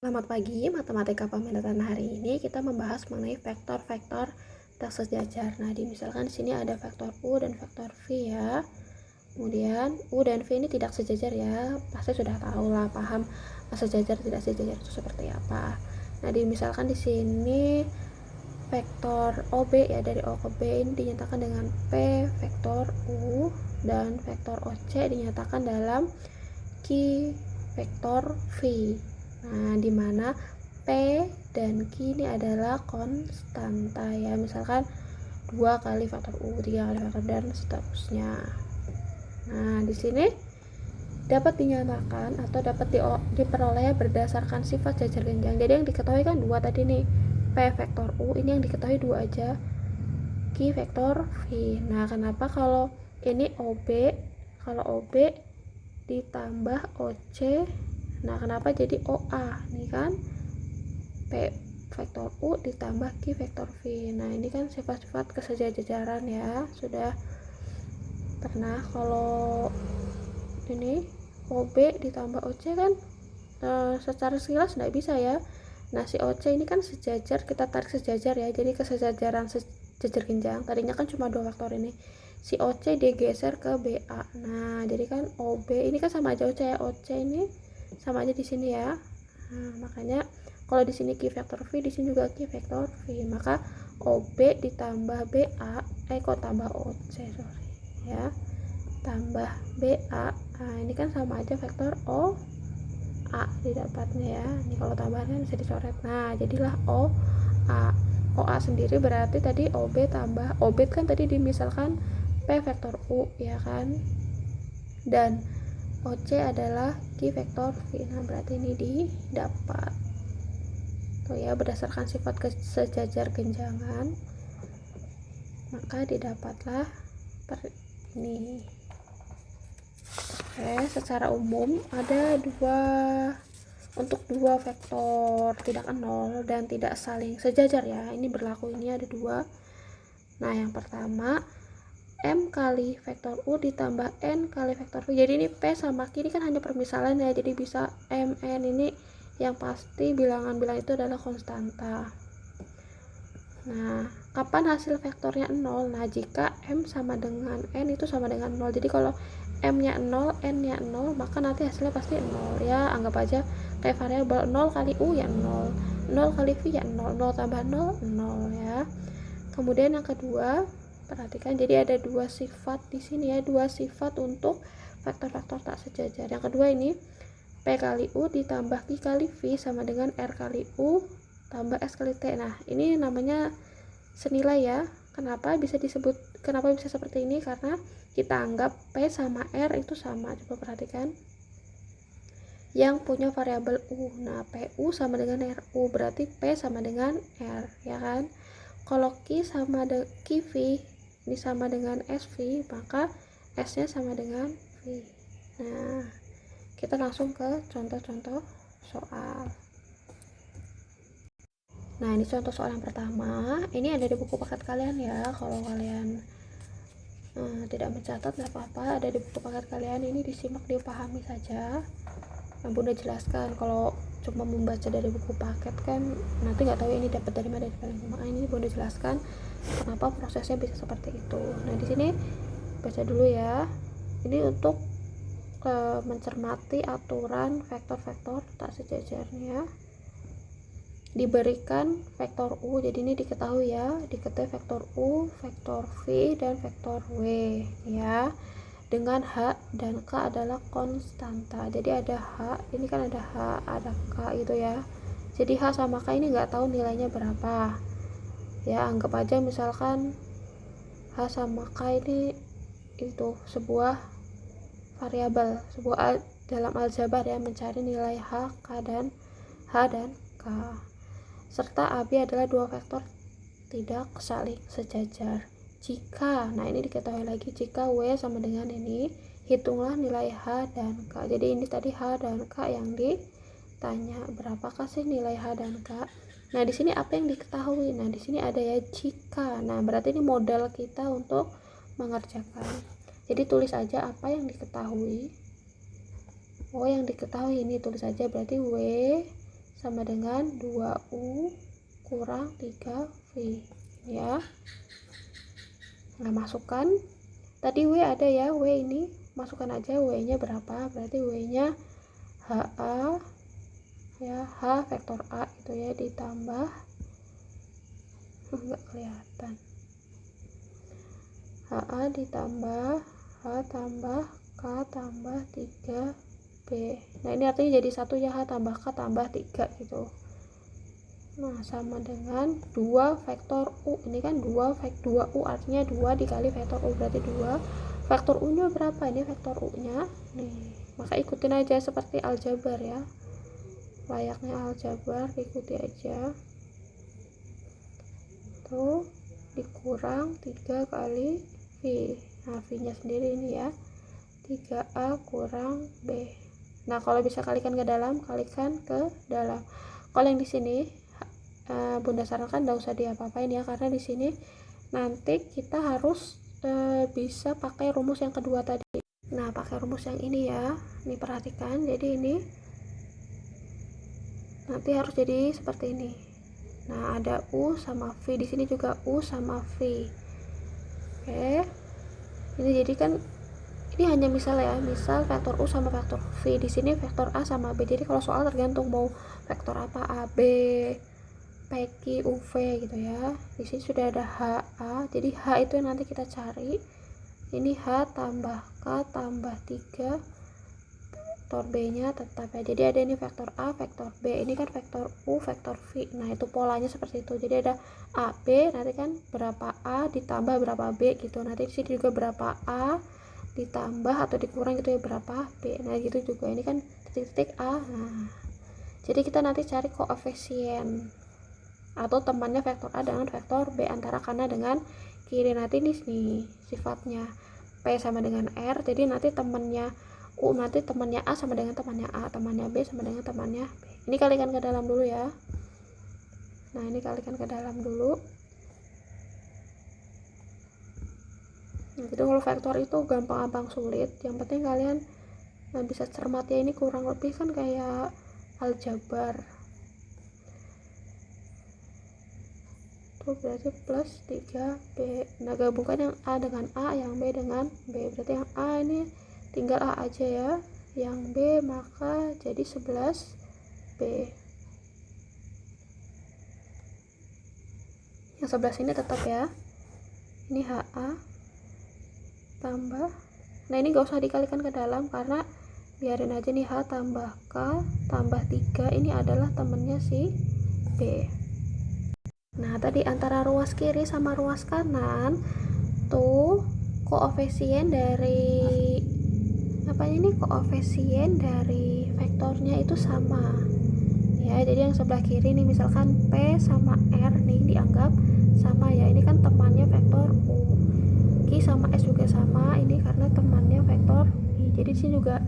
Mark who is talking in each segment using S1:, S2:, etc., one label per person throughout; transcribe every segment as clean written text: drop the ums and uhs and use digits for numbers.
S1: Selamat pagi, matematika peminatan hari ini kita membahas mengenai vektor-vektor tak sejajar. Nah, misalkan di sini ada vektor U dan vektor V ya. Kemudian U dan V ini tidak sejajar ya. Pasti sudah tahu lah, paham sejajar tidak sejajar itu seperti apa. Nah, misalkan di sini vektor OB ya, dari O ke B ini dinyatakan dengan P vektor U dan vektor OC dinyatakan dalam Q vektor V. Nah, di mana P dan Q ini adalah konstanta ya. Misalkan 2 kali faktor U, 3 kali faktor dan seterusnya. Nah, di sini dapat dinyatakan atau dapat diperoleh berdasarkan sifat jajar genjang. Jadi yang diketahui kan 2 tadi nih. P vektor U ini yang diketahui 2 aja. Q vektor V. Nah, kenapa kalau ini OB? Kalau OB ditambah OC, nah kenapa jadi OA nih kan? P vektor U ditambah Q vektor V. Nah, ini kan sifat-sifat kesejajaran ya. Sudah pernah kalau ini OB ditambah OC kan secara sekilas nggak bisa ya. Nah, si OC ini kan sejajar, kita tarik sejajar ya, jadi kesejajaran sejajar genjang. Tadinya kan cuma 2 faktor ini, si OC digeser ke BA. Nah, jadi kan OB ini kan sama aja OC ya, OC ini sama aja di sini ya. Nah, makanya kalau di sini Q vektor V, di sini juga Q vektor V, maka OB ditambah BA, tambah OC, sorry ya, tambah BA. Nah, ini kan sama aja vektor O A didapatnya ya. Ini kalau tambahannya bisa dicoret. Nah, jadilah OA. OA sendiri berarti tadi OB tambah OB kan tadi dimisalkan P vektor U ya kan. Dan OC adalah Q vektor V. Nah, berarti ini didapat. Tuh ya, berdasarkan sifat sejajar genjangan maka didapatlah ini. Oke, secara umum ada untuk dua vektor tidak nol dan tidak saling sejajar ya. Ini berlaku, ini ada 2. Nah, yang pertama M kali vektor U ditambah N kali vektor V. Jadi ini P sama Q ini kan hanya permisalan ya. Jadi bisa M, N ini yang pasti bilangan-bilangan itu adalah konstanta. Nah, kapan hasil vektornya 0? Nah, jika M sama dengan N itu sama dengan 0. Jadi kalau M-nya 0, N-nya 0, maka nanti hasilnya pasti 0 ya. Anggap aja kayak variabel 0 kali U ya 0, 0 kali V ya 0, 0 tambah 0, 0 ya. Kemudian yang kedua, perhatikan jadi ada 2 sifat di sini ya, 2 sifat untuk vektor-vektor tak sejajar. Yang kedua ini P kali U ditambah Q kali V sama dengan R kali U tambah S kali T. Nah, ini namanya senilai ya. Kenapa bisa seperti ini? Karena kita anggap P sama R itu sama. Coba perhatikan. Yang punya variabel U. Nah, PU sama dengan RU, berarti P sama dengan R, ya kan? Kalau Q sama QV ini sama dengan SV, maka S-nya sama dengan V. Nah, kita langsung ke contoh-contoh soal. Nah, ini contoh soal yang pertama. Ini ada di buku paket kalian ya. Kalau kalian tidak mencatat nggak apa-apa, ada di buku paket kalian. Ini disimak, dipahami saja. Yang Bunda jelaskan, kalau cuma membaca dari buku paket kan nanti nggak tahu ini dapat dari mana, ini Bunda jelaskan kenapa prosesnya bisa seperti itu. Nah, di sini baca dulu ya. Ini untuk mencermati aturan vektor-vektor tak sejajarnya. Diberikan vektor U, jadi ini diketahui ya, diketahui vektor U, vektor V, dan vektor W ya, dengan H dan K adalah konstanta. Jadi ada H, ini kan ada H, ada K gitu ya. Jadi H sama K ini nggak tahu nilainya berapa ya. Anggap aja misalkan H sama K ini itu sebuah variabel, sebuah dalam aljabar ya, mencari nilai H, K dan K. Serta AB adalah 2 vektor tidak saling sejajar. Jika, nah ini diketahui lagi, jika W sama dengan ini, hitunglah nilai H dan K. Jadi ini tadi H dan K yang ditanya, berapakah sih nilai H dan K? Nah, di sini apa yang diketahui? Nah, di sini ada ya jika. Nah, berarti ini modal kita untuk mengerjakan. Jadi tulis aja apa yang diketahui. Oh, yang diketahui ini tulis aja, berarti W sama dengan 2U kurang 3V ya. Nah, masukkan tadi W ada ya, W ini masukkan aja W nya berapa, berarti W nya HA ya, H vektor A itu ya, ditambah enggak kelihatan, HA ditambah H tambah K tambah 3B. Nah, ini artinya jadi 1 ya, H tambah K tambah 3 gitu. Nah, sama dengan 2 vektor U. Ini kan 2 U artinya 2 dikali vektor U, berarti 2. Vektor U nya berapa? Ini vektor U nya nih, maka ikutin aja seperti aljabar ya, layaknya aljabar, ikuti aja tuh, dikurang 3 kali V. Nah, V nya sendiri ini ya, 3A kurang B. Nah, kalau bisa kalikan ke dalam, kalikan ke dalam. Kalau yang di sini Bunda sarankan enggak usah diapa-apain ya, karena di sini nanti kita harus bisa pakai rumus yang kedua tadi. Nah, pakai rumus yang ini ya, ini perhatikan. Jadi ini nanti harus jadi seperti ini. Nah, ada U sama V, di sini juga U sama V. Oke, ini jadi kan ini hanya misal ya, misal vektor U sama vektor V, di sini vektor A sama B. Jadi kalau soal tergantung mau vektor apa, AB, PQ, UV gitu ya. Di sini sudah ada HA, jadi H itu yang nanti kita cari. Ini H tambah K tambah 3, vektor B nya tetap ya. Jadi ada ini vektor A, vektor B, ini kan vektor U, vektor V. Nah, itu polanya seperti itu. Jadi ada AB, nanti kan berapa A ditambah berapa B gitu. Nanti di sini juga berapa A ditambah atau dikurang gitu ya, berapa B. Nah, gitu juga ini kan titik-titik A. Nah, jadi kita nanti cari koefisien atau temannya vektor A dengan vektor B antara kanan dengan kiri. Nanti ini nih sifatnya P sama dengan R, jadi nanti temannya U, nanti temannya A sama dengan temannya A, temannya B sama dengan temannya B. Ini kalikan ke dalam dulu ya. Nah, ini kalikan ke dalam dulu. Nah, jadi kalau vektor itu gampang-gampang sulit, yang penting kalian bisa cermat ya, ini kurang lebih kan kayak aljabar. Berarti plus 3B. Nah, gabungkan yang A dengan A, yang B dengan B. Berarti yang A ini tinggal A aja ya, yang B maka jadi 11B. Yang 11 ini tetap ya, ini HA tambah, nah ini gak usah dikalikan ke dalam karena biarin aja nih, H tambah K tambah 3 ini adalah temennya si B. Nah, tadi antara ruas kiri sama ruas kanan tuh koefisien dari koefisien dari vektornya itu sama ya. Jadi yang sebelah kiri nih, misalkan P sama R nih dianggap sama ya, ini kan temannya vektor U. Q sama S juga sama, ini karena temannya vektor I. Jadi di sini juga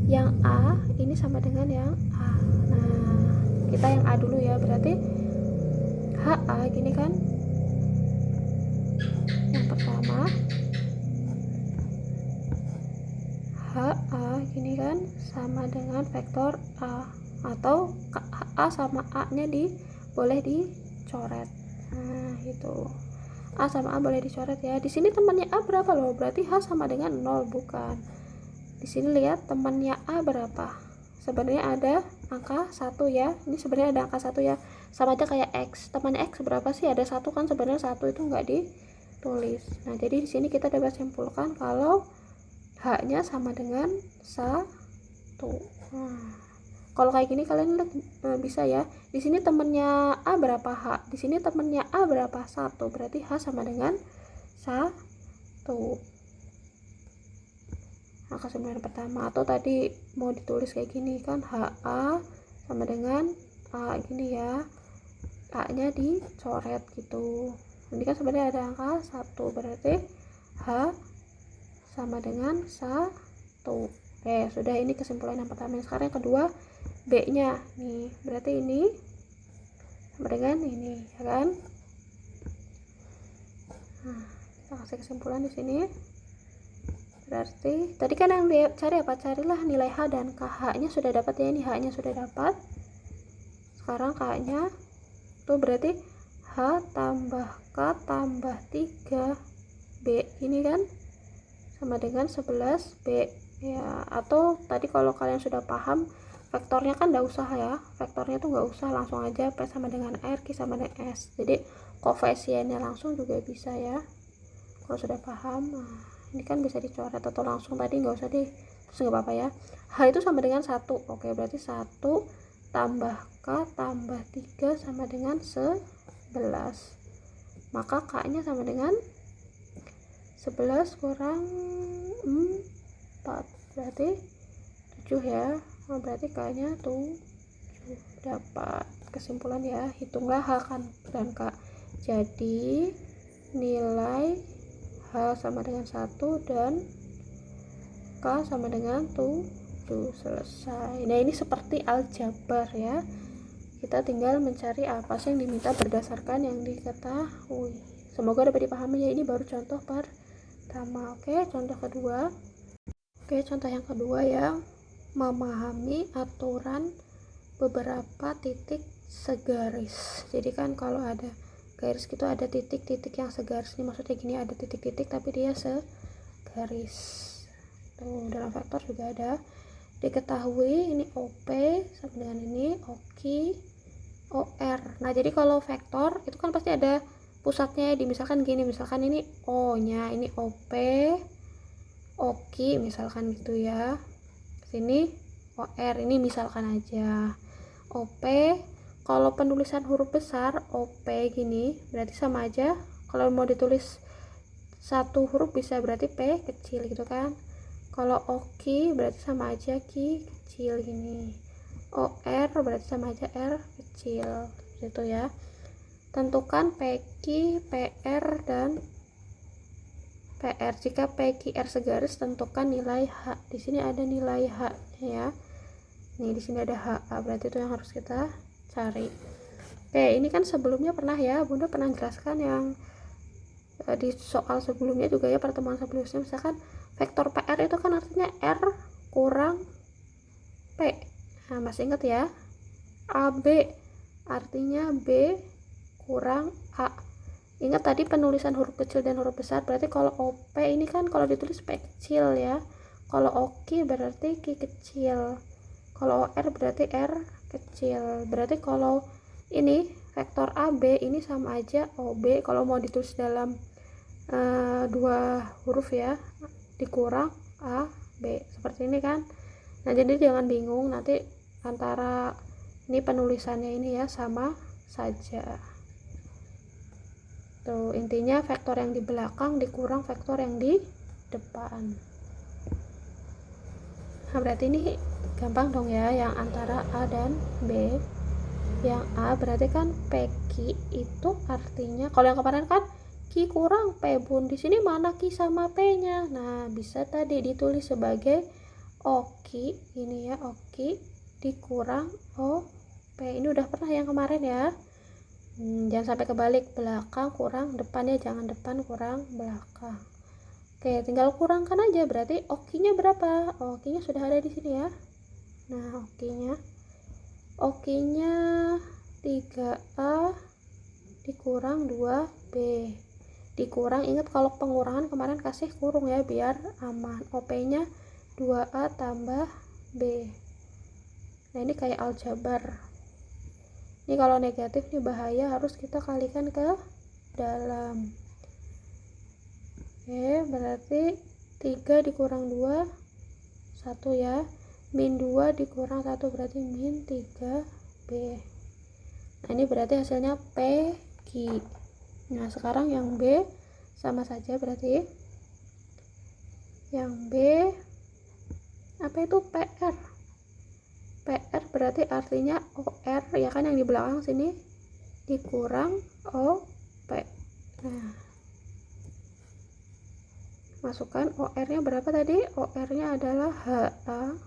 S1: yang A ini sama dengan yang A. Nah, kita yang A dulu ya, berarti HA gini kan, yang pertama HA gini kan sama dengan vektor A, atau A sama A nya boleh dicoret. Nah, itu A sama A boleh dicoret ya. Di sini temannya A berapa loh, berarti H sama dengan 0, bukan. Di sini lihat temannya A berapa, sebenarnya ada angka 1 ya, ini sebenarnya ada angka 1 ya, sama aja kayak X. Temannya X berapa sih, ada 1 kan, sebenarnya 1 itu enggak ditulis. Nah, jadi di sini kita dapat simpulkan kalau H nya sama dengan 1. Nah, kalau kayak gini kalian lihat bisa ya, di sini temennya A berapa, H, di sini temennya A berapa, 1, berarti H sama dengan 1. Nah, kesimpulan pertama, atau tadi mau ditulis kayak gini kan, HA sama dengan A gini ya, A nya dicoret gitu. Ini kan sebenarnya ada angka 1, berarti H sama dengan 1. Oke, sudah, ini kesimpulan yang pertama. Sekarang yang kedua, B nya nih, berarti ini sama dengan ini ya kan. Nah, kita kasih kesimpulan di sini. Berarti tadi kan yang cari apa, carilah nilai H dan K. H nya sudah dapat ya, ini H nya sudah dapat. sekarang K-nya tuh berarti H tambah K tambah 3B ini kan sama dengan 11B ya. Atau tadi kalau kalian sudah paham vektornya kan nggak usah ya, vektornya tuh nggak usah, langsung aja P sama dengan R, Q sama dengan S, jadi koefisiennya langsung juga bisa ya kalau sudah paham. Nah ini kan bisa dicoret atau langsung, tadi nggak usah deh, terus nggak apa-apa ya. H itu sama dengan 1, oke, berarti 1 tambah K tambah 3 sama dengan 11, maka K nya sama dengan 11 kurang 4 berarti 7 ya. Nah, berarti K nya 7. Dapat kesimpulan ya, hitunglah H kan dan K. Jadi nilai H sama dengan 1 dan K sama dengan 7, selesai. Nah ini seperti aljabar ya, kita tinggal mencari apa sih yang diminta berdasarkan yang diketahui. Semoga dapat dipahami ya, ini baru contoh pertama. Oke, contoh kedua. Oke, contoh yang kedua ya, memahami aturan beberapa titik segaris. Jadi kan kalau ada garis gitu ada titik-titik yang segaris, ini maksudnya gini, ada titik-titik tapi dia segaris. Tuh dalam vektor juga ada diketahui ini OP sama dengan ini OQ OR. Nah jadi kalau vektor itu kan pasti ada pusatnya, misalkan gini, misalkan ini O nya, ini OP OQ misalkan gitu ya, sini OR, ini misalkan aja OP. Kalau penulisan huruf besar OP gini berarti sama aja, kalau mau ditulis satu huruf bisa berarti P kecil gitu kan. Kalau OQ berarti sama aja Q kecil gini, OR berarti sama aja R kecil gitu ya. Tentukan PQ, PR dan PR. Jika PQ R segaris, tentukan nilai H. Di sini ada nilai H ya. Nih di sini ada H, berarti itu yang harus kita cari. Oke, ini kan sebelumnya pernah ya, Bunda pernah jelaskan yang di soal sebelumnya juga ya, pertemuan sebelumnya. Misalkan vektor PR itu kan artinya R kurang P. Nah, masih ingat ya? AB artinya B kurang A. Ingat tadi penulisan huruf kecil dan huruf besar, berarti kalau OP ini kan kalau ditulis P kecil ya. Kalau OQ berarti Q kecil. Kalau OR berarti R kecil. Berarti kalau ini vektor AB ini sama aja OB kalau mau ditulis dalam dua huruf ya, dikurang AB seperti ini kan. Nah jadi jangan bingung nanti antara ini penulisannya ini ya, sama saja. Tuh intinya vektor yang di belakang dikurang vektor yang di depan. Nah berarti ini gampang dong ya, yang antara A dan B. Yang A berarti kan PQ itu artinya, kalau yang kemarin kan Q kurang P bun, di sini mana Q sama P nya. Nah bisa tadi ditulis sebagai OQ ini ya, OQ dikurang OP. Ini udah pernah yang kemarin ya. Jangan sampai kebalik, belakang kurang depannya, jangan depan kurang belakang. Oke, tinggal kurangkan aja, berarti OQ-nya berapa? OQ-nya sudah ada di sini ya. Nah, OQ-nya 3A dikurang 2B. Dikurang, ingat kalau pengurangan kemarin kasih kurung ya biar aman. OP-nya 2A tambah B. Nah, ini kayak aljabar. Ini kalau negatif nih bahaya, harus kita kalikan ke dalam. Oke, berarti 3 dikurang 2 1 ya, min 2 dikurang 1 berarti min 3B. Nah ini berarti hasilnya PQ. Nah sekarang yang B sama saja, berarti yang B apa itu PR. PR berarti artinya OR ya kan, yang di belakang sini dikurang OP. Nah masukkan OR nya berapa tadi, OR nya adalah HA,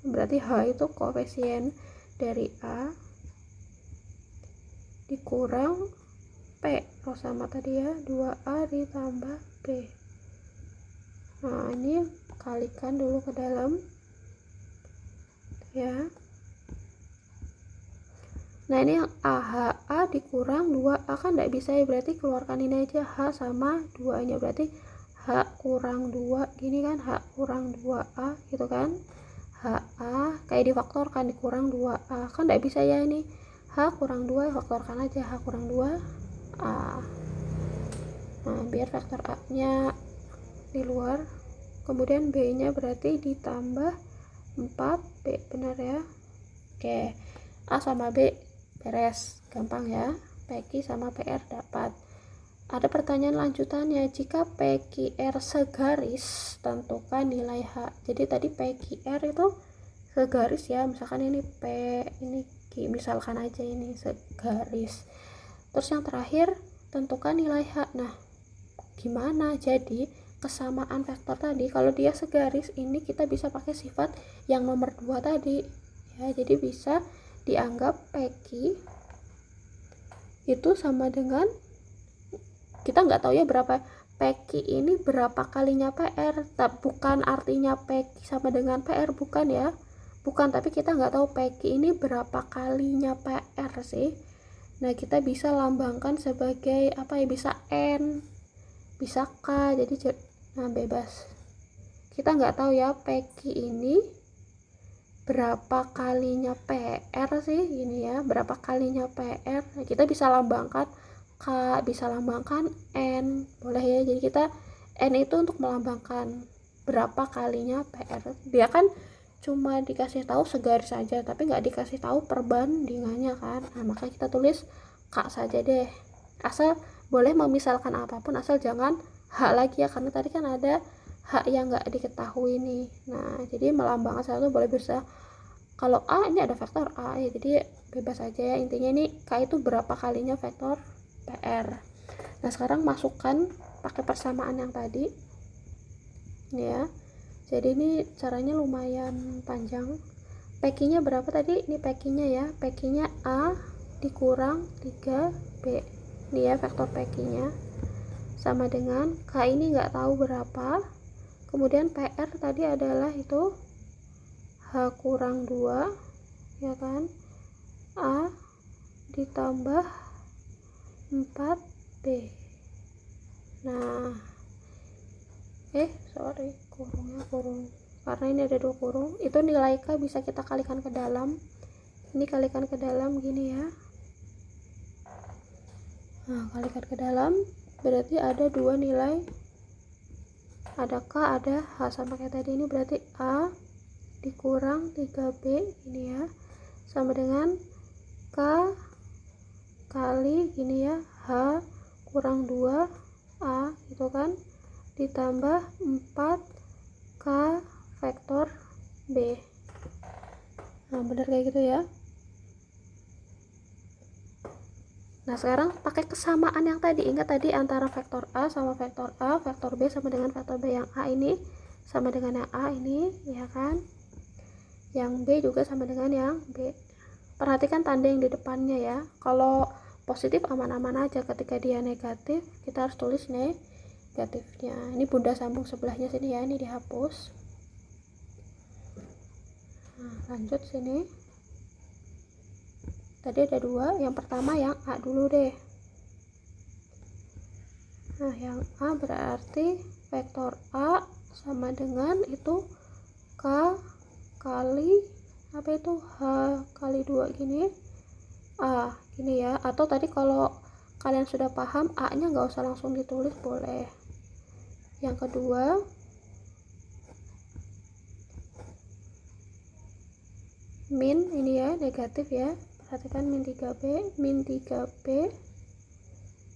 S1: berarti H itu koefisien dari A dikurang P, sama tadi ya, 2A ditambah B. Nah ini kalikan dulu ke dalam ya. Nah ini yang A, HA dikurang 2A kan tidak bisa ya, berarti keluarkan ini aja, H sama 2 nya, berarti H kurang 2 gini kan, H kurang 2A gitu kan. HA kayak difaktorkan, dikurang 2A kan tidak bisa ya, ini H kurang 2 faktorkan aja, H kurang 2A. Nah biar faktor A nya di luar, kemudian B nya berarti ditambah 4B, benar ya. Oke, A sama B beres, gampang ya. PQ sama PR dapat. Ada pertanyaan lanjutannya, jika PQR segaris tentukan nilai H. Jadi tadi PQR itu segaris ya, misalkan ini P, ini Q, misalkan aja ini segaris. Terus yang terakhir tentukan nilai H. Nah gimana? Jadi kesamaan vektor tadi kalau dia segaris, ini kita bisa pakai sifat yang nomor 2 tadi ya. Jadi bisa dianggap PQ itu sama dengan, kita nggak tahu ya berapa PQ ini berapa kalinya PR, bukan artinya PQ sama dengan PR, bukan ya, bukan, tapi kita nggak tahu PQ ini berapa kalinya PR sih. Nah kita bisa lambangkan sebagai apa ya, bisa N, bisa K, jadi nah bebas, kita nggak tahu ya PQ ini berapa kalinya PR sih, ini ya berapa kalinya PR. Nah, kita bisa lambangkan K, bisa lambangkan N, boleh ya. Jadi kita N itu untuk melambangkan berapa kalinya PR. Dia kan cuma dikasih tahu segaris saja, tapi nggak dikasih tahu perbandingannya kan. Nah maka kita tulis K saja deh, asal boleh memisalkan apapun, asal jangan H lagi ya, karena tadi kan ada H yang nggak diketahui nih. Nah jadi melambangkan satu boleh bisa, kalau A ini ada vektor A ya, jadi bebas aja ya. Intinya ini K itu berapa kalinya vektor PR. Nah sekarang masukkan pakai persamaan yang tadi ya. Jadi ini caranya lumayan panjang. PQ nya berapa tadi? Ini PQ nya ya, PQ nya A dikurang 3B, ini ya vektor PQ nya, sama dengan K ini nggak tahu berapa, kemudian PR tadi adalah itu H kurang 2 ya kan, A ditambah 4B. Nah kurungnya kurung, karena ini ada 2 kurung, itu nilai K bisa kita kalikan ke dalam, ini kalikan ke dalam gini ya. Nah kalikan ke dalam berarti ada 2 nilai, ada K ada H, sama kayak tadi, ini berarti A dikurang 3B ini ya, sama dengan K kali gini ya, H kurang 2A gitu kan, ditambah 4K vektor B. Nah benar kayak gitu ya. Nah sekarang pakai kesamaan yang tadi, ingat tadi antara vektor A sama vektor A, vektor B sama dengan vektor B, yang A ini sama dengan yang A ini ya kan, yang B juga sama dengan yang B. Perhatikan tanda yang di depannya ya, kalau positif aman-aman aja, ketika dia negatif kita harus tulis negatifnya. Ini bunda sambung sebelahnya sini ya, ini dihapus. Nah lanjut sini, tadi ada 2, yang pertama yang A dulu deh. Nah yang A berarti vektor A sama dengan itu K kali apa itu, H kali 2 gini, A gini ya. Atau tadi kalau kalian sudah paham A nya nggak usah langsung ditulis, boleh. Yang kedua min ini ya, negatif ya, perhatikan min 3B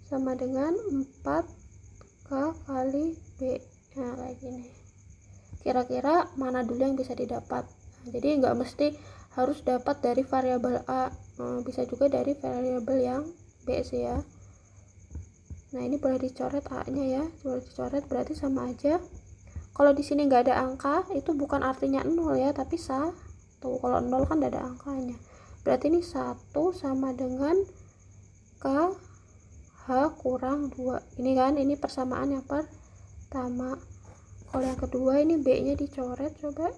S1: sama dengan 4K kali B. Nah kayak gini, kira-kira mana dulu yang bisa didapat. Nah, jadi nggak mesti harus dapat dari variabel A, bisa juga dari variabel yang B sih ya. Nah ini boleh dicoret A nya ya, boleh dicoret, berarti sama aja. Kalau di sini nggak ada angka itu bukan artinya 0 ya, tapi tuh kalau 0 kan tidak ada angkanya, berarti ini 1 sama dengan K H kurang 2 ini kan, ini persamaan yang pertama. Kalau yang kedua ini B nya dicoret, coba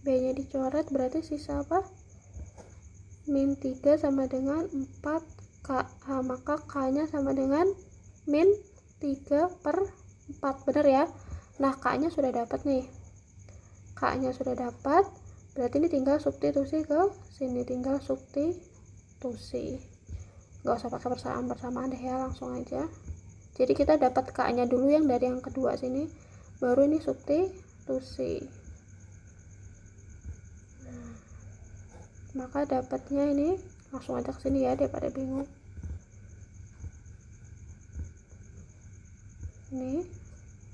S1: B nya dicoret, berarti sisa apa, min 3 sama dengan 4K. Maka K nya sama dengan min 3 per 4, benar ya. Nah, K nya sudah dapat nih, K nya sudah dapat, berarti ini tinggal substitusi ke sini, tinggal substitusi, nggak usah pakai bersamaan deh ya, langsung aja. Jadi kita dapat K nya dulu yang dari yang kedua sini, baru ini substitusi. Maka dapatnya ini langsung aja ke sini ya, daripada bingung. Ini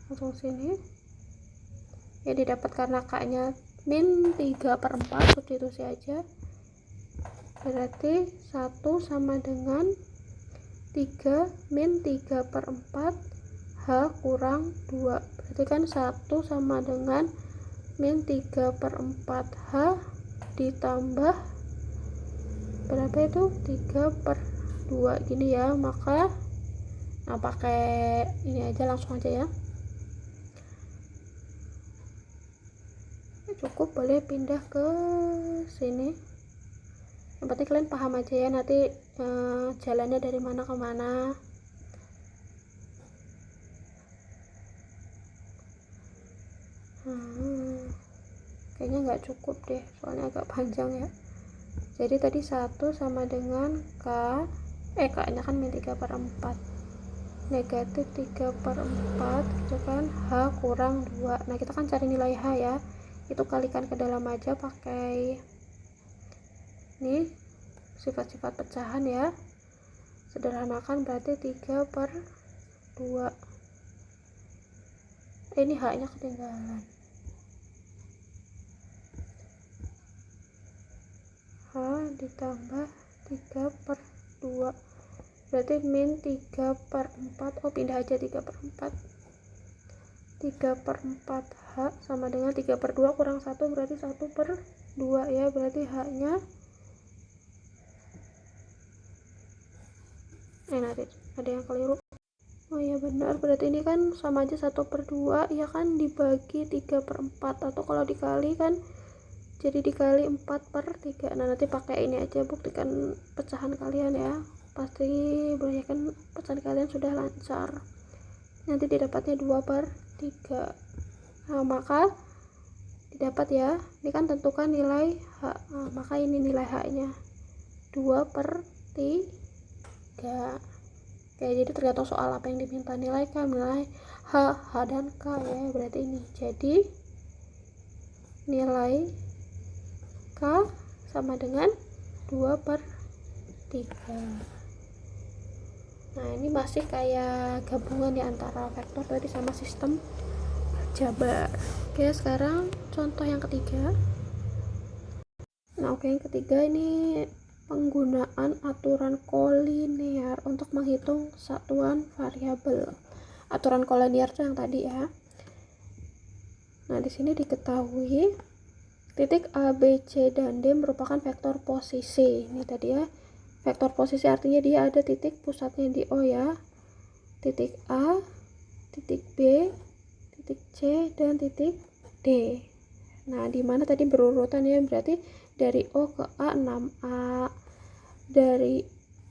S1: langsung sini ya, didapat karena K nya min 3 per 4, substitusi aja, berarti 1 sama dengan 3 min 3 per 4 H kurang 2, berarti kan 1 sama dengan min 3 per 4 H ditambah berapa itu, 3 per 2 gini ya. Maka nah, pakai ini aja, langsung aja ya, cukup, boleh pindah ke sini. Yang penting kalian paham aja ya, nanti jalannya dari mana ke mana. Kayaknya nggak cukup deh, soalnya agak panjang ya. Jadi tadi 1 sama dengan K nya kan min 3 per 4, negatif 3 per 4 itu kan H kurang 2. Nah, kita kan cari nilai H ya, itu kalikan ke dalam aja pakai ini sifat-sifat pecahan ya, sederhanakan, berarti 3 per 2. Ini H nya ketinggalan, H ditambah 3 per 2 berarti min 3 per 4, pindah aja 3 per 4, 3 per 4 H sama dengan 3 per 2 kurang 1, berarti 1 per 2 ya, berarti H nya nanti ada yang keliru. Oh iya benar, berarti ini kan sama aja 1 per 2 ya kan, dibagi 3 per 4, atau kalau dikali kan jadi dikali 4 per 3. Nah, nanti pakai ini aja, buktikan pecahan kalian ya, pasti banyakkan pecahan kalian sudah lancar, nanti didapatnya 2 per 3. Nah, maka didapat ya, ini kan tentukan nilai H. Nah, maka ini nilai H nya 2 per 3. Oke, jadi tergantung soal apa yang diminta, nilai K, nilai H dan K ya, berarti ini. Jadi nilai K sama dengan 2 per 3. Nah, ini masih kayak gabungan ya antara vektor tadi sama sistem aljabar. Oke, sekarang contoh yang ketiga. Nah, oke, yang ketiga ini penggunaan aturan kolinear untuk menghitung satuan variabel. Aturan kolinear itu yang tadi ya. Nah, di sini diketahui titik A, B, C, dan D merupakan vektor posisi. Ini tadi ya, vektor posisi artinya dia ada titik pusatnya di O ya. Titik A, titik B, titik C, dan titik D. Nah, di mana tadi berurutan ya, berarti dari O ke A 6A, dari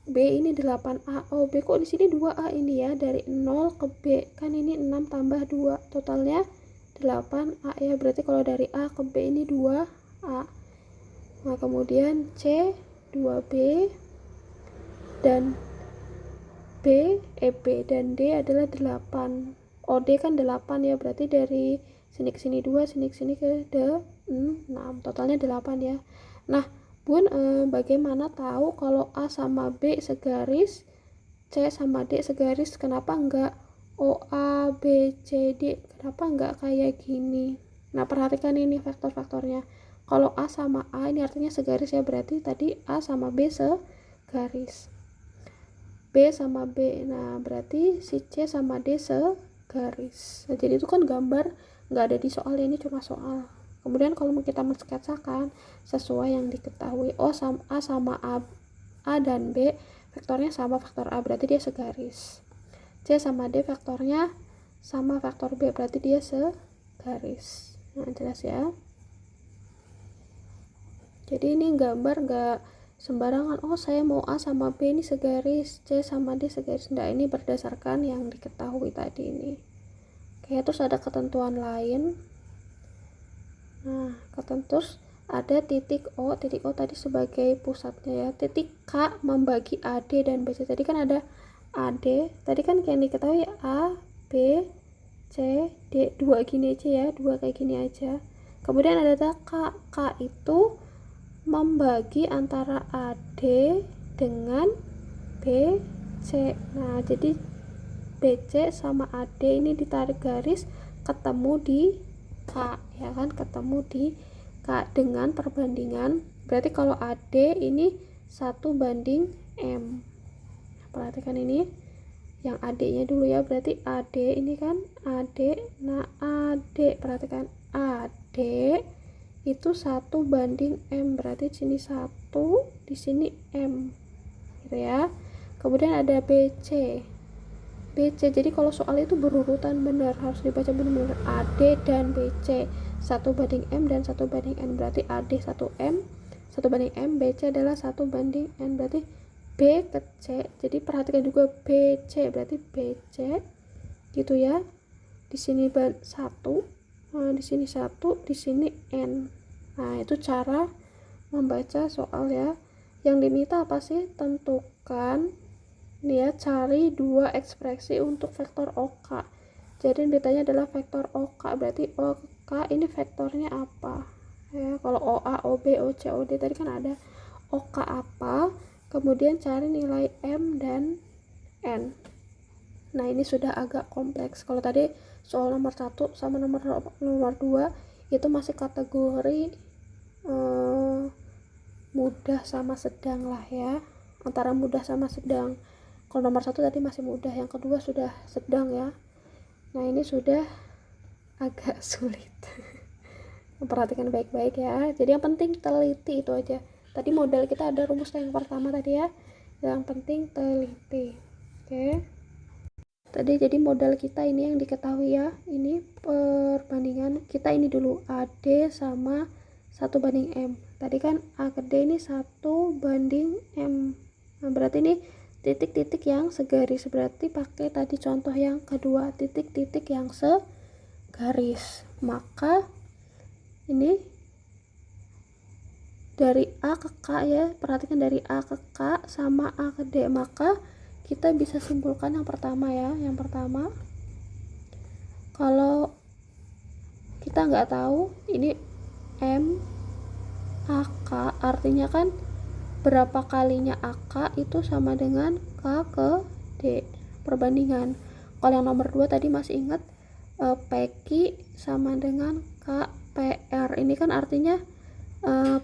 S1: B ini 8A. Oh, B kok di sini 2A ini ya, dari 0 ke B kan ini 6 tambah 2, totalnya 8A ya, berarti kalau dari A ke B ini 2A. Nah, kemudian C 2B dan B dan D adalah 8. D kan 8 ya, berarti dari sini ke sini 2, sini ke sini ke 6, totalnya 8 ya. Nah, Bun, bagaimana tahu kalau A sama B segaris, C sama D segaris? Kenapa enggak OA, B, C, D? Kenapa enggak kayak gini? Nah, perhatikan ini faktor-faktornya. Kalau A sama A ini artinya segaris ya, berarti tadi A sama B segaris. B sama B, nah berarti si C sama D segaris. Nah, jadi itu kan gambar nggak ada di soal ini, cuma soal. Kemudian kalau kita mensketsakan sesuai yang diketahui, A sama A dan B vektornya sama faktor A, berarti dia segaris. C sama D vektornya sama faktor B, berarti dia segaris. Nah, jelas ya. Jadi ini gambar nggak sembarangan, oh saya mau A sama B ini segaris, C sama D segaris. Nah, ini berdasarkan yang diketahui tadi ini. Oke, terus ada ketentuan lain. Nah, terus ada titik O tadi sebagai pusatnya ya. Titik K membagi AD dan BC. Tadi kan ada AD, tadi kan yang diketahui A, B, C, D, 2 gini aja ya, 2 kayak gini aja. Kemudian ada K, K itu membagi antara AD dengan BC. Nah, jadi BC sama AD ini ditarik garis, ketemu di K, ya kan, ketemu di K dengan perbandingan, berarti kalau AD ini 1:M. Perhatikan ini yang AD nya dulu ya, berarti AD ini kan AD. Nah, AD, perhatikan AD itu 1:M, berarti di sini 1, di sini M gitu ya. Kemudian ada BC, jadi kalau soal itu berurutan benar, harus dibaca benar-benar. AD dan BC 1:M dan 1:N, berarti AD 1M 1:M, BC adalah 1:N, berarti B ke C. Jadi perhatikan juga BC, berarti BC gitu ya. Di sini 1, nah di sini 1, di sini N. Nah, itu cara membaca soal ya. Yang diminta apa sih? Tentukan nih ya, cari 2 ekspresi untuk vektor OK. Jadi yang ditanya adalah vektor OK, berarti OK ini vektornya apa ya. Kalau OA, OB, OC, OD tadi kan ada. OK apa, kemudian cari nilai M dan N. Nah, ini sudah agak kompleks. Kalau tadi soal nomor 1 sama nomor 2 itu masih kategori mudah sama sedang lah ya, antara mudah sama sedang. Kalau nomor 1 tadi masih mudah, yang kedua sudah sedang ya. Nah, ini sudah agak sulit. Perhatikan baik-baik ya. Jadi yang penting teliti, itu aja. Tadi modal kita ada rumus yang pertama tadi ya, yang penting teliti. Oke, tadi jadi modal kita ini yang diketahui ya, ini perbandingan kita ini dulu, AD sama 1:M. Tadi kan A ke D ini 1:M. Nah, berarti ini titik-titik yang segaris, berarti pakai tadi contoh yang kedua, titik-titik yang segaris. Maka ini dari A ke K ya, perhatikan dari A ke K sama A ke D. Maka kita bisa simpulkan yang pertama ya. Yang pertama, kalau kita nggak tahu ini M AK, artinya kan berapa kalinya AK itu sama dengan K ke D, perbandingan. Kalau yang nomor 2 tadi masih ingat, PQ sama dengan KPR. Ini kan artinya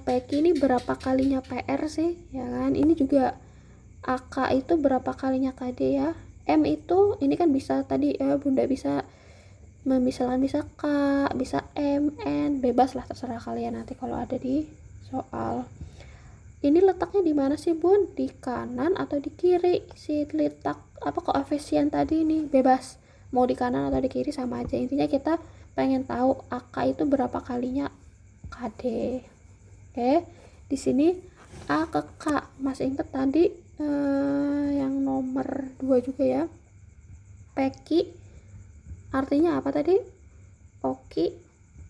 S1: PQ ini berapa kalinya PR sih ya kan. Ini juga AK itu berapa kalinya KD ya. M itu ini kan bisa tadi Bunda bisa misalkan bisa K, bisa M, N, bebas lah, terserah kalian nanti kalau ada di soal. Ini letaknya di mana sih Bun? Di kanan atau di kiri? Si letak apa koefisien tadi ini bebas. Mau di kanan atau di kiri sama aja. Intinya kita pengen tahu AK itu berapa kalinya KD. Oke. Di sini A ke K. Masih ingat tadi yang nomor 2 juga ya. PQ artinya apa tadi? OQ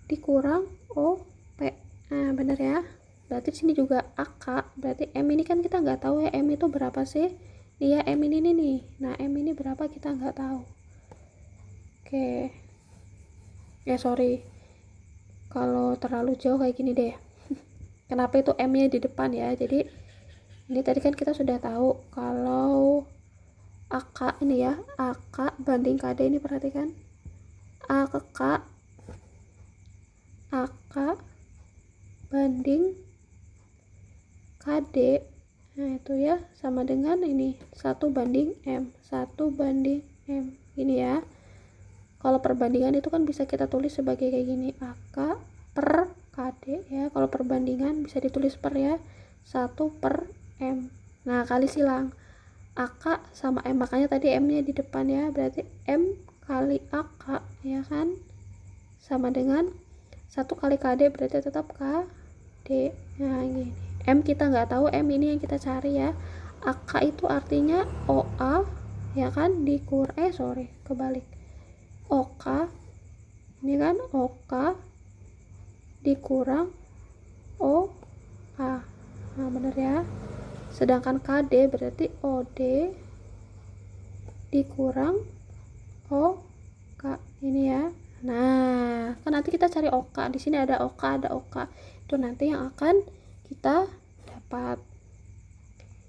S1: dikurang OP. Nah, bener ya. Berarti di sini juga AK, berarti M ini kan kita nggak tahu ya, M itu berapa sih? Nih ya, M ini nih. Nah, M ini berapa kita nggak tahu. Oke. Ya sorry, kalau terlalu jauh kayak gini deh. Kenapa itu M-nya di depan ya? Jadi ini tadi kan kita sudah tahu kalau AK ini ya, AK banding KD ini, perhatikan. A ke K, AK banding KD, nah itu ya sama dengan ini 1:M, 1:M ini ya. Kalau perbandingan itu kan bisa kita tulis sebagai kayak gini, AK per KD ya. Kalau perbandingan bisa ditulis per ya, 1/M. Nah, kali silang AK sama M, makanya tadi M nya di depan ya, berarti M kali AK ya kan, sama dengan 1 kali KD, berarti tetap KD. Nah, gini. M kita nggak tahu, M ini yang kita cari ya. AK itu artinya OA ya kan, kebalik, OK ini kan OK dikurang OA. Nah bener ya. Sedangkan KD berarti OD dikurang OK ini ya. Nah kan nanti kita cari OK, di sini ada OK, itu nanti yang akan kita dapat.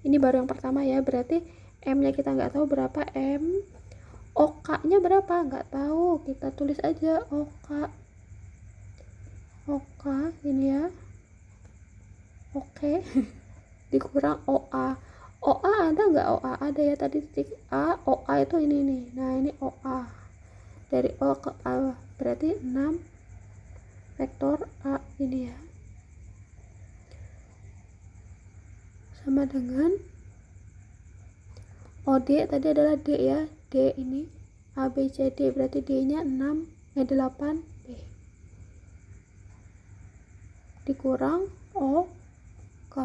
S1: Ini baru yang pertama ya, berarti M nya kita nggak tahu berapa M, OK nya berapa nggak tahu, kita tulis aja OK ini ya, oke. Dikurang OA ada nggak? OA ada ya, tadi titik A, OA itu ini nih. Nah ini OA, dari O ke A berarti 6 vektor A ini ya, sama dengan OD tadi adalah D ya, D ini A B C D berarti D nya 8 B dikurang OK.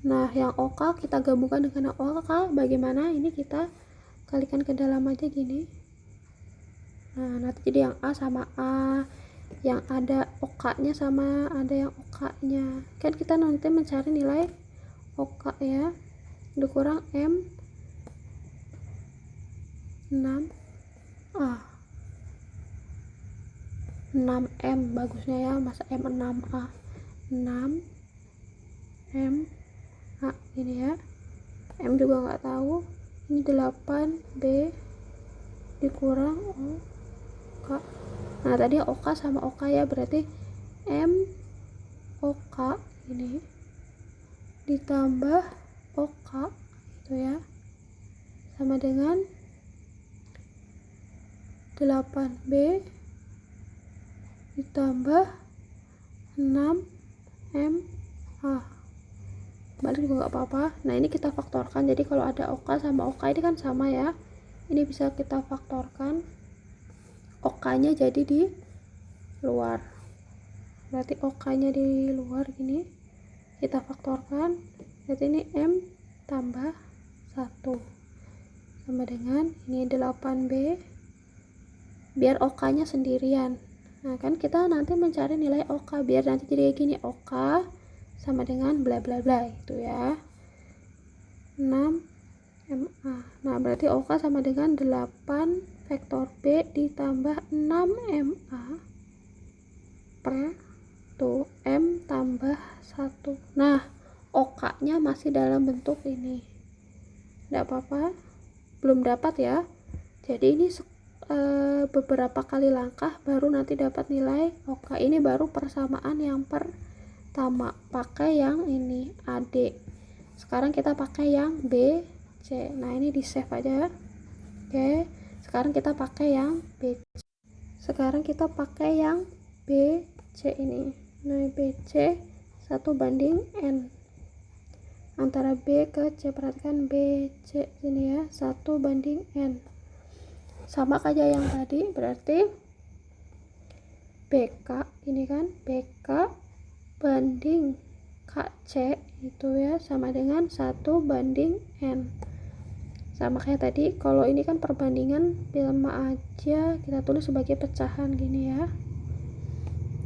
S1: Nah yang OK kita gabungkan dengan yang OK, bagaimana? Ini kita kalikan ke dalam aja gini. Nah nanti jadi yang A sama A, yang ada OK nya sama ada yang OK nya, kan kita nanti mencari nilai OK ya, dikurang M 6A, 6M bagusnya ya, masa M 6A, 6M A ini ya, M juga nggak tahu, ini 8B dikurang OK. Nah tadi OK sama OK ya, berarti M OK ini ditambah OK itu ya, sama dengan 8B ditambah 6MA, balik juga nggak apa-apa. Nah ini kita faktorkan, jadi kalau ada OK sama OK ini kan sama ya, ini bisa kita faktorkan, OK nya jadi di luar, berarti OK nya di luar gini, kita faktorkan, berarti ini M tambah 1 sama dengan ini 8B, biar OK nya sendirian. Nah kan kita nanti mencari nilai OK, biar nanti jadi kayak gini, OK sama dengan bla bla bla itu ya, 6MA. Nah berarti OK sama dengan 8 vektor B ditambah 6MA per tuh M tambah 1. Nah OK nya masih dalam bentuk ini, tidak apa-apa, belum dapat ya, jadi ini beberapa kali langkah baru nanti dapat nilai OK. Ini baru persamaan yang pertama, pakai yang ini AD. Sekarang kita pakai yang BC. Nah ini di save aja. Oke, sekarang kita pakai yang BC. Sekarang kita pakai yang BC ini. Nah BC 1/N antara B ke C, perhatikan BC ini ya, 1/N, sama kayak yang tadi, berarti BK ini kan, BK banding KC itu ya sama dengan 1/N, sama kayak tadi. Kalau ini kan perbandingan, sama aja kita tulis sebagai pecahan gini ya,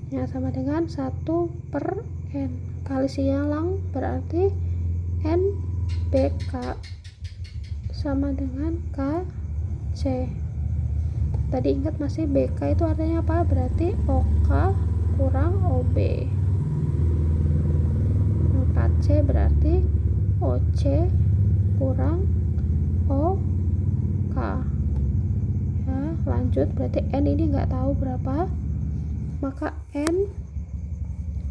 S1: ya sama dengan 1/N kali silang, berarti N BK sama dengan KC. Tadi ingat masih BK itu artinya apa? Berarti OK kurang OB. KC berarti OC kurang OK. Ya, lanjut, berarti N ini nggak tahu berapa, maka N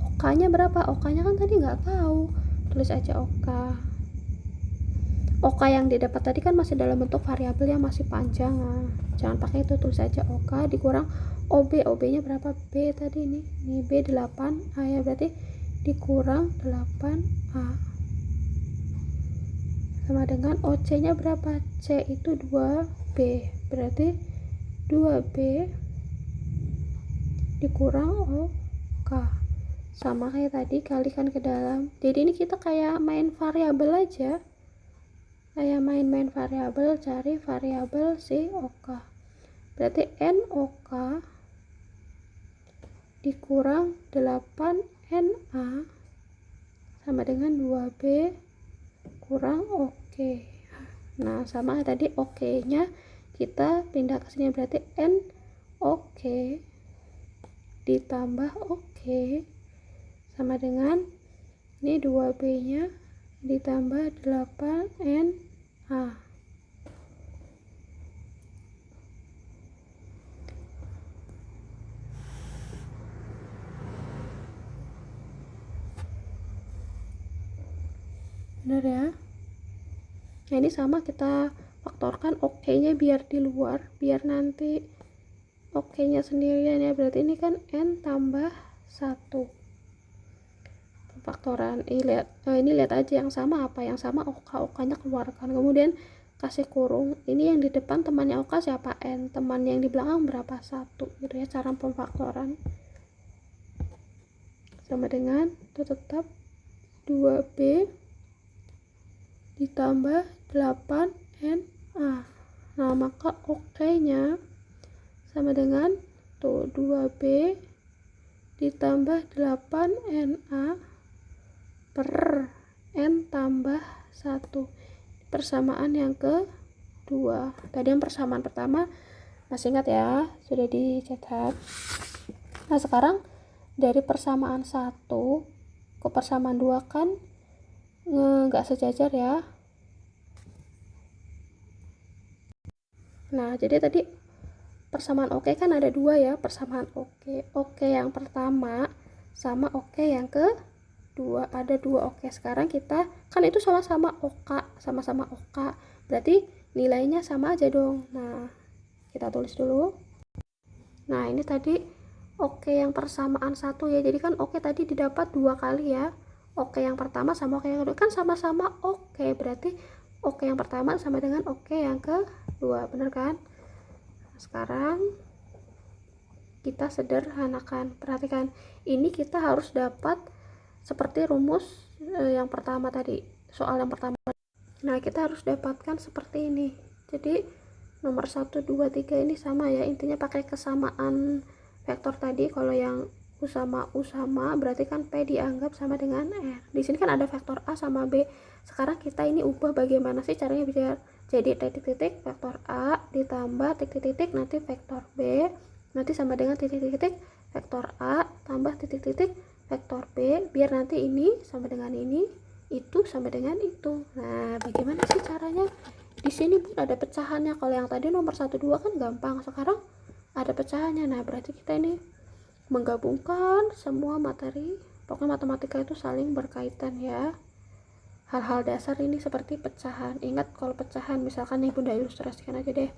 S1: OK nya berapa? OK nya kan tadi nggak tahu, tulis aja OK. OK yang didapat tadi kan masih dalam bentuk variabel yang masih panjang, nah, jangan pakai itu, tulis aja OK dikurang OB. OB nya berapa? B tadi ini B 8A ya, berarti dikurang 8A sama dengan OC nya berapa? C itu 2B, berarti 2B dikurang OK sama kayak tadi, kalikan ke dalam. Jadi ini kita kayak main variabel aja, kayak main-main variabel, cari variabel si OK. Berarti NOK dikurang 8NA sama dengan 2B kurang OK. Nah, sama tadi OK nya kita pindah ke sini, berarti NOK ditambah OK sama dengan ini 2B nya ditambah 8NA. Benar ya? Nah, ini sama kita faktorkan OK-nya biar di luar, biar nanti OK-nya sendirian ya. Berarti ini kan N tambah 1. Faktoran. Ini lihat aja yang sama apa? Yang sama OK-nya keluarkan. Kemudian kasih kurung. Ini yang di depan temannya OK siapa? N. Teman yang di belakang berapa? 1. Gitu ya cara pemfaktoran. Sama dengan itu tetap 2B ditambah 8NA. Nah, maka OK-nya sama dengan tuh 2B ditambah 8NA per N tambah 1. Persamaan yang kedua. Tadi yang persamaan pertama masih ingat ya, sudah dicatat. Nah, sekarang dari persamaan 1 ke persamaan 2 kan nggak sejajar ya. Nah, jadi tadi persamaan OK kan ada 2 ya, persamaan OK. OK yang pertama sama OK yang kedua, ada 2 OK. Sekarang kita kan itu sama-sama OK, sama-sama OK. Berarti nilainya sama aja dong. Nah, kita tulis dulu. Nah, ini tadi OK yang persamaan 1 ya. Jadi kan OK tadi didapat 2 kali ya. OK yang pertama sama OK yang kedua kan sama-sama OK, berarti OK yang pertama sama dengan OK yang kedua, bener kan? Nah, sekarang kita sederhanakan. Perhatikan, ini kita harus dapat seperti rumus yang pertama tadi, soal yang pertama. Nah, kita harus dapatkan seperti ini. Jadi nomor 1, 2, 3 ini sama ya, intinya pakai kesamaan vektor tadi. Kalau yang U sama berarti kan P dianggap sama dengan R. Di sini kan ada vektor A sama B. Sekarang kita ini ubah bagaimana sih caranya biar jadi titik-titik vektor A ditambah titik-titik nanti vektor B, nanti sama dengan titik-titik vektor A tambah titik-titik vektor B, biar nanti ini sama dengan ini, itu sama dengan itu. Nah, bagaimana sih caranya? Di sini pun ada pecahannya. Kalau yang tadi nomor 1, 2 kan gampang. Sekarang ada pecahannya. Nah, berarti kita ini menggabungkan semua materi. Pokoknya matematika itu saling berkaitan ya. Hal-hal dasar ini seperti pecahan. Ingat kalau pecahan, misalkan nih Bunda ilustrasikan aja deh.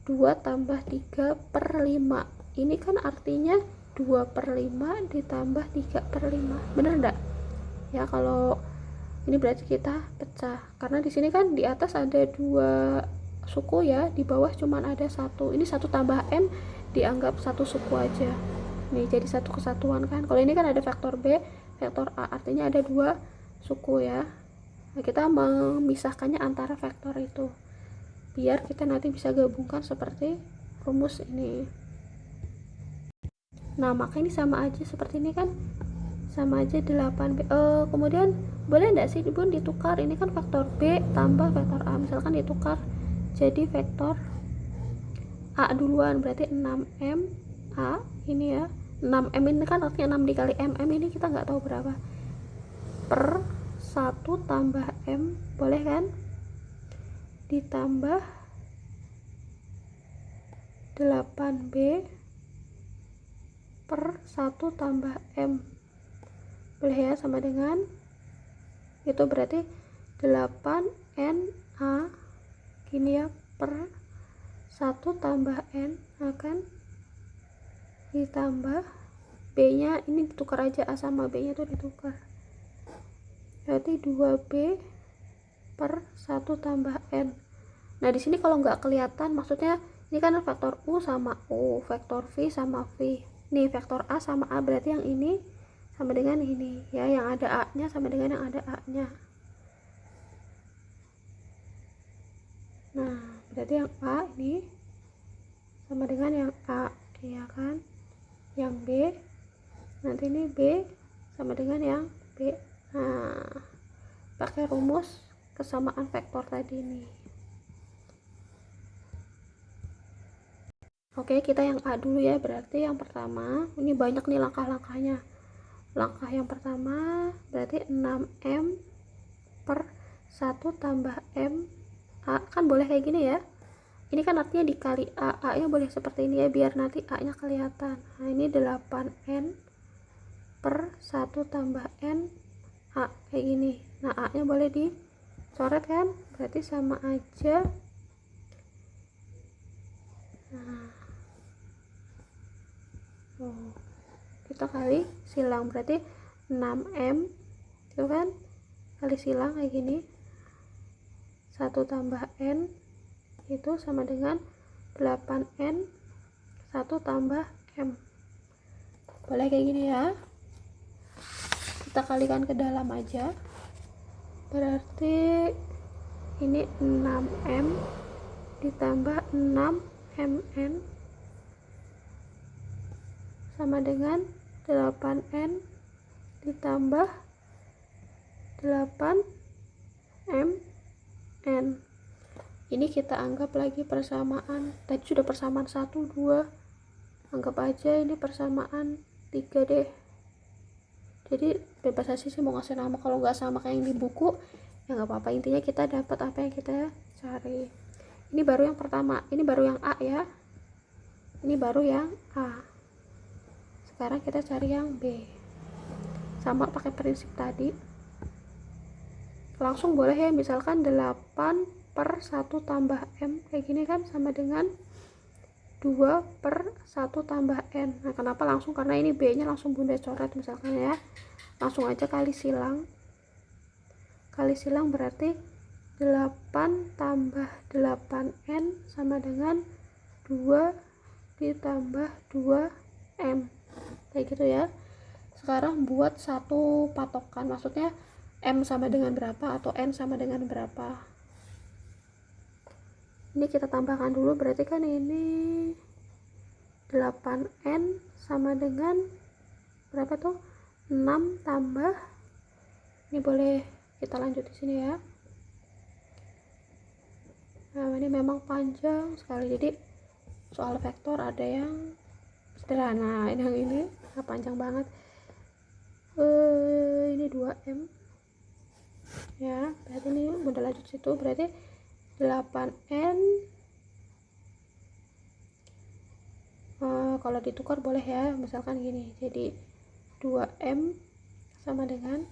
S1: 2 tambah 3 per 5. Ini kan artinya 2 per 5 ditambah 3 per 5. Bener enggak? Ya, kalau ini berarti kita pecah. Karena di sini kan di atas ada 2 suku ya, di bawah cuman ada 1. Ini 1 tambah M dianggap 1 suku aja. Nih, jadi 1 kesatuan kan. Kalau ini kan ada vektor B, vektor A, artinya ada 2 suku ya. Nah, kita memisahkannya antara vektor itu biar kita nanti bisa gabungkan seperti rumus ini. Nah, maka ini sama aja seperti ini kan, sama aja 8B. Kemudian boleh enggak sih Bun ditukar? Ini kan vektor B tambah vektor A, misalkan ditukar jadi vektor A duluan, berarti 6M A ini ya. 6M ini kan artinya 6 dikali M ini kita nggak tahu berapa, per 1 tambah M, boleh kan, ditambah 8B per 1 tambah M, boleh ya, sama dengan itu berarti 8NA gini ya, per 1 tambah N akan ditambah B nya ini ditukar aja, A sama B nya tuh ditukar, berarti 2B per 1 tambah N. Nah, di sini kalau nggak kelihatan, maksudnya ini kan vektor U sama U, vektor V sama V. Nih, vektor A sama A, berarti yang ini sama dengan ini ya, yang ada A nya sama dengan yang ada A nya. Nah berarti yang A ini sama dengan yang A ya kan, yang B nanti ini B sama dengan yang B. Nah pakai rumus kesamaan vektor tadi nih. Oke, kita yang A dulu ya. Berarti yang pertama, ini banyak nih langkah-langkahnya. Langkah yang pertama berarti 6M per 1 tambah M A, kan boleh kayak gini ya. Ini kan artinya dikali A, A nya boleh seperti ini ya, biar nanti A nya kelihatan. Nah ini 8N per 1 tambah N A, kayak gini. Nah A nya boleh dicoret kan, berarti sama aja. Nah kita kali silang, berarti 6M itu kan kali silang kayak gini, 1 tambah N itu sama dengan 8N 1 tambah M, boleh kayak gini ya. Kita kalikan ke dalam aja, berarti ini 6M ditambah 6MN sama dengan 8N ditambah 8MN. Ini kita anggap lagi persamaan. Tadi sudah persamaan 1, 2. Anggap aja ini persamaan 3 deh. Jadi bebas aja sih mau ngasih nama, kalau nggak sama kayak yang di buku ya nggak apa-apa. Intinya kita dapat apa yang kita cari. Ini baru yang pertama, ini baru yang A ya. Ini baru yang A. Sekarang kita cari yang B. Sama pakai prinsip tadi. Langsung boleh ya, misalkan 8 per 1 tambah M kayak gini kan sama dengan 2 per 1 tambah N. Nah kenapa langsung, karena ini B nya langsung bunda coret misalkan ya. Langsung aja kali silang. Kali silang berarti 8 tambah 8N sama dengan 2 ditambah 2M, kayak gitu ya. Sekarang buat satu patokan, maksudnya M sama dengan berapa atau N sama dengan berapa. Ini kita tambahkan dulu, berarti kan ini 8N sama dengan berapa tuh, 6 tambah, ini boleh kita lanjut di sini ya. Nah ini memang panjang sekali, jadi soal vektor ada yang sederhana, yang ini panjang banget. Ini 2M ya, berarti ini udah lanjut situ, berarti 8N kalau ditukar boleh ya, misalkan gini, jadi 2M sama dengan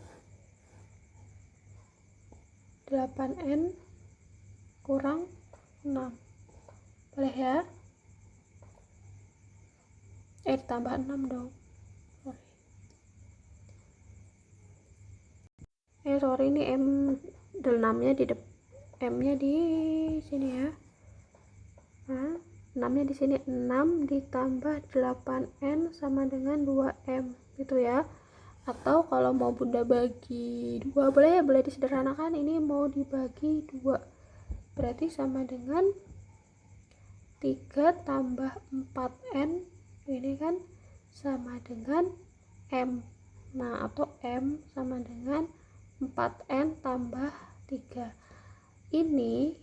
S1: 8N kurang 6, boleh ya. Tambah 6 dong, sorry ini M 6 nya di M nya di sini ya. Nah 6 nya di sini, 6 ditambah 8N sama dengan 2M gitu ya. Atau kalau mau bunda bagi 2 boleh ya, boleh disederhanakan, ini mau dibagi 2 berarti sama dengan 3 tambah 4N, ini kan sama dengan M. Nah atau M sama dengan 4N tambah 3. Ini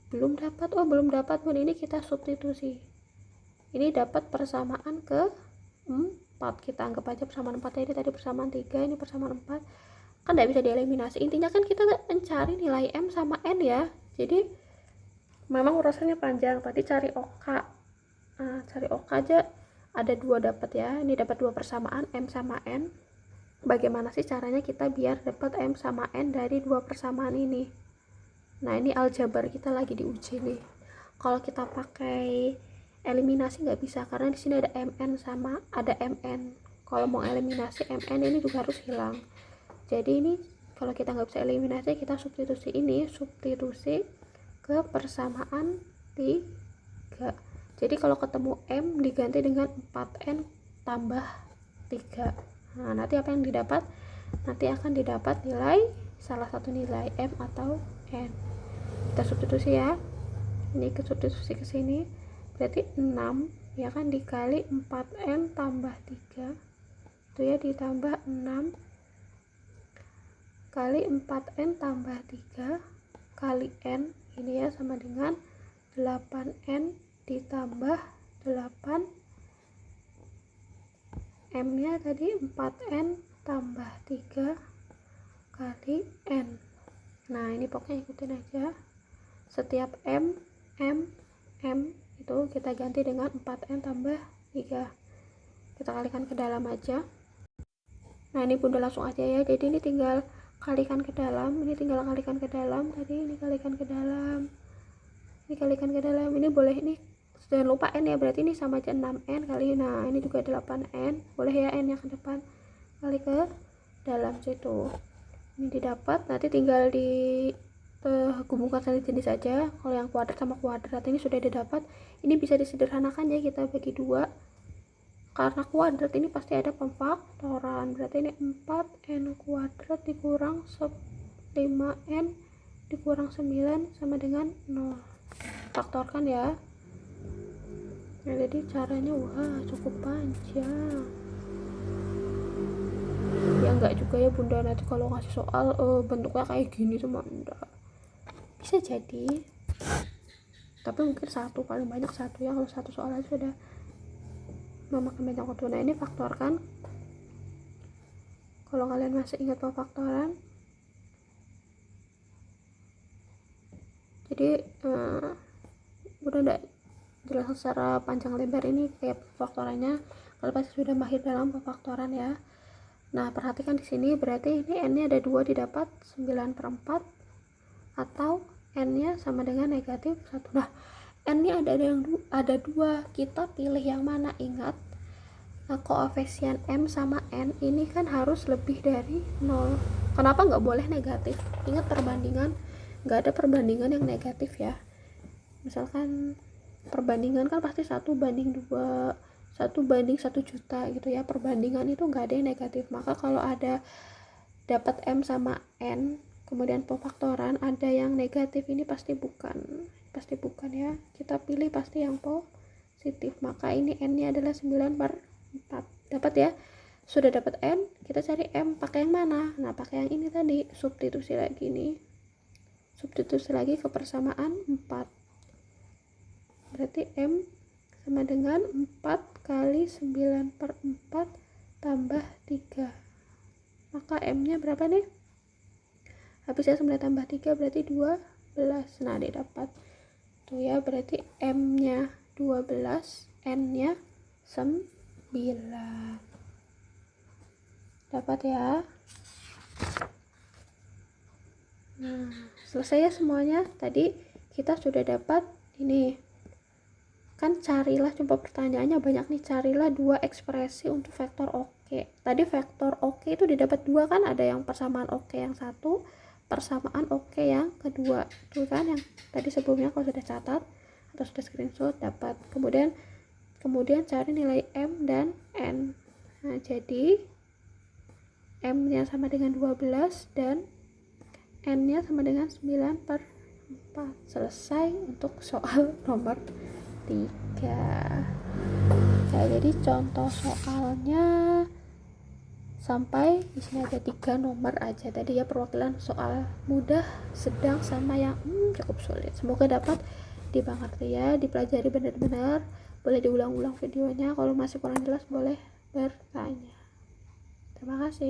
S1: belum dapat, belum dapat pun, ini kita substitusi. Ini dapat persamaan ke 4, kita anggap aja persamaan 4 ini tadi persamaan 3, ini persamaan 4, kan tidak bisa dieliminasi. Intinya kan kita mencari nilai M sama N ya, jadi memang urusannya panjang. Tadi cari OK, cari OK aja ada 2 dapat ya, ini dapat 2 persamaan M sama N. Bagaimana sih caranya kita biar dapat M sama N dari 2 persamaan ini? Nah ini aljabar kita lagi diuji nih. Kalau kita pakai eliminasi nggak bisa, karena di sini ada MN sama ada MN. Kalau mau eliminasi MN ini juga harus hilang. Jadi ini kalau kita nggak bisa eliminasi, kita substitusi, ini substitusi ke persamaan 3. Jadi kalau ketemu M diganti dengan 4N tambah 3. Nah, nanti apa yang didapat? Nanti akan didapat nilai, salah satu nilai M atau N. Kita substitusi ya. Ini ke substitusi ke sini. Berarti 6 ya kan dikali 4N tambah 3. Itu ya, ditambah 6 kali 4N tambah 3 kali N. Ini ya sama dengan 8N ditambah 8. M nya tadi 4N tambah 3 kali N. Nah, ini pokoknya ikutin aja. Setiap M itu kita ganti dengan 4N tambah 3. Kita kalikan ke dalam aja. Nah, ini Bunda langsung aja ya. Jadi ini tinggal kalikan ke dalam, ini tinggal kalikan ke dalam. Tadi ini kalikan ke dalam. Ini kalikan ke dalam. Ini boleh, ini jangan lupa N ya, berarti ini sama aja 6N kali, nah ini juga 8N, boleh ya N yang ke depan kali ke dalam situ. Ini didapat, nanti tinggal di gabungkan jenis saja. Kalau yang kuadrat sama kuadrat ini sudah didapat, ini bisa disederhanakan ya, kita bagi 2. Karena kuadrat ini pasti ada pemfaktoran, berarti ini 4N kuadrat dikurang 5N dikurang 9 sama dengan 0. Faktorkan ya. Nah, jadi caranya wah cukup panjang ya, enggak juga ya Bunda nanti kalau ngasih soal bentuknya kayak gini tuh enggak bisa jadi, tapi mungkin satu, paling banyak satu ya, kalau satu soal aja sudah memakan banyak waktu. Nah, ini faktorkan, kalau kalian masih ingat pemfaktoran. Jadi udah enggak jelas secara panjang lebar ini kayak pemfaktorannya, kalau pasti sudah mahir dalam pemfaktoran ya. Nah, perhatikan di sini berarti ini N-nya ada 2 didapat 9/4 atau N-nya sama dengan negatif 1. Nah, N-nya ada 2, kita pilih yang mana. Ingat, koefisien M sama N ini kan harus lebih dari 0. Kenapa nggak boleh negatif? Ingat perbandingan, nggak ada perbandingan yang negatif ya. Misalkan perbandingan kan pasti 1/2, 1/1 juta gitu ya, perbandingan itu nggak ada yang negatif. Maka kalau ada dapat M sama N kemudian pemfaktoran ada yang negatif, ini pasti bukan ya, kita pilih pasti yang positif. Maka ini N nya adalah 9/4. Dapat ya, sudah dapat N, kita cari M, pakai yang mana? Nah, pakai yang ini tadi, substitusi lagi nih, substitusi lagi ke persamaan 4. Berarti M sama dengan 4 kali 9/4 tambah 3. Maka M nya berapa nih? Habisnya 9 tambah 3 berarti 12. Nah, didapat tuh ya, berarti M nya 12, N nya 9. Dapat ya. Nah, selesai ya semuanya. Tadi kita sudah dapat ini kan, carilah, coba pertanyaannya banyak nih, carilah 2 ekspresi untuk vektor oke. Tadi vektor oke itu didapat 2 kan, ada yang persamaan oke yang 1, persamaan oke yang kedua, itu kan yang tadi sebelumnya kalau sudah catat atau sudah screenshot dapat. Kemudian cari nilai M dan N. Nah, jadi M nya sama dengan 12 dan N nya sama dengan 9/4. Selesai untuk soal nomor 3. Nah, jadi contoh soalnya sampai di sini ada 3 nomor aja tadi ya, perwakilan soal mudah, sedang, sama yang cukup sulit. Semoga dapat dimengerti ya, dipelajari benar-benar. Boleh diulang-ulang videonya, kalau masih kurang jelas boleh bertanya. Terima kasih.